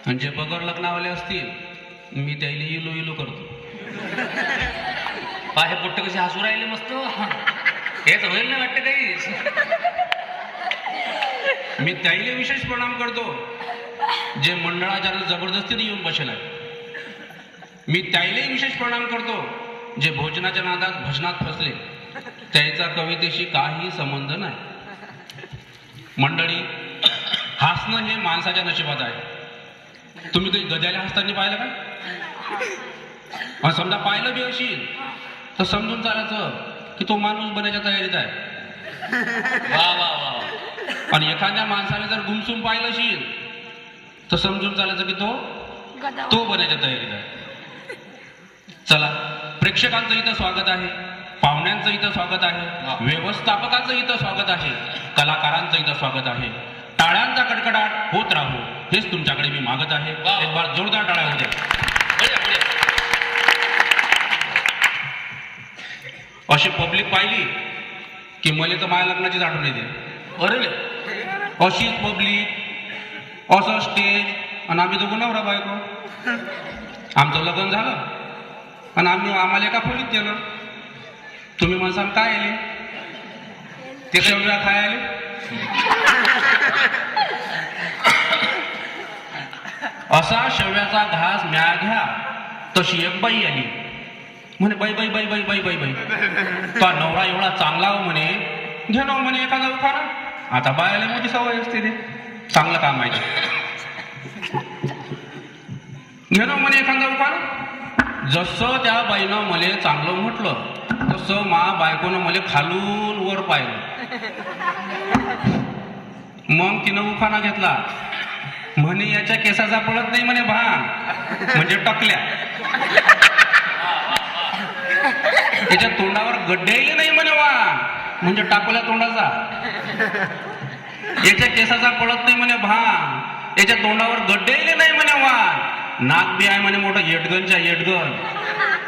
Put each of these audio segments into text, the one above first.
आणि जे बगर लग्नावाले असतील मी त्याला इलो इलो करतो. पाहे पोट्ट कसे हसू राहिले मस्त. हेच होईल नाही वाटतं काही. मी त्याला विशेष प्रणाम करतो जे मंडळाच्या जबरदस्तीने येऊन बसेल आहे. मी त्याला विशेष प्रणाम करतो जे भोजनाच्या नादात भजनात फसले. त्याचा कवितेशी काही संबंध नाही. मंडळी, हसणं हे माणसाच्या नशिबात आहे. तुम्ही काही गद्याला हसताना पाहिलं का? समजा पाहिलं बी असेल तर समजून चालायचं की तो माणूस बनायच्या तयारीत आहे. वा वा वा. आणि एखाद्या माणसाने जर गुमसून पाहिलं असेल तर समजून चालायचं की तो बनायच्या तयारीत आहे. चला, प्रेक्षकांचं इथं स्वागत आहे, पाहुण्यांचं इथं स्वागत आहे, व्यवस्थापकांचं इथं स्वागत आहे, कलाकारांचं इथं स्वागत आहे. टाळ्यांचा कडकडाट होत राहू हेच तुमच्याकडे मी मागत आहे. एक बार जोरदार टाळ्या होऊ द्या. अशी पब्लिक पाहिली की मला तर माझ्या लग्नाचीच आठवण येते. अरे अशीच पब्लिक, असं स्टेज, आणि आम्ही दोघं नवरा बायको. आमचं लग्न झालं आणि आम्हाला एका खोलीत गेलं. तुम्ही म्हणसाल काय आले? ते शेवया खायले. असा शेवयाचा घास म्या घ्या तशी एक बाई आली. म्हणे बाई बाई बाई बाई बाई बाई बाई तो नवरा एवढा चांगला हो म्हणे, घे ना म्हणे एखादा उखाणा. आता बायाला मोठी सवय असते, ते चांगलं काम माहिती. घे ना म्हणे एखादा उखाणा. जसं त्या बाईनं मला चांगलं म्हटलं तसं मा बायकोनं मला खालून वर पाहिलं. मग तिनं उखाणा घेतला. म्हणे याच्या केसाचा पळत नाही म्हणे भान, म्हणजे टकल्या. त्याच्या तोंडावर गड्डेही नाही म्हणे वाण, म्हणजे टाकल्या तोंडाचा. याच्या केसाचा पळत नाही म्हणे भान, याच्या तोंडावर गड्डेही नाही म्हणे वाण. नाक बी आहे म्हणे मोठं येटगनच्या येटगन.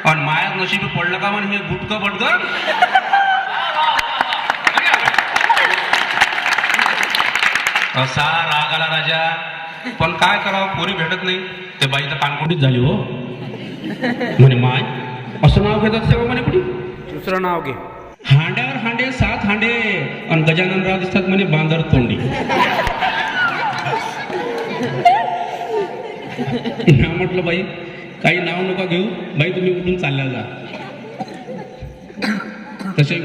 आणि मायात नशिबी पडलं का म्हणे हे गुटकं बटकं. असा राग आला राजा. पण काय करावं, पोरी भेटत नाही. ते बाई तर कानकोटीच झाली हो. म्हणे माय असं नाव घेतात सेवा म्हणे कुठे. दुसरं नाव घे. हांड्यावर हांडे 7 हांडे आणि गजाननराव दिसतात म्हणे बांदर तोंडी. म्हटलं बाई काही नाव नका घेऊ बाई, तुम्ही उठून चालल्या जा. तसे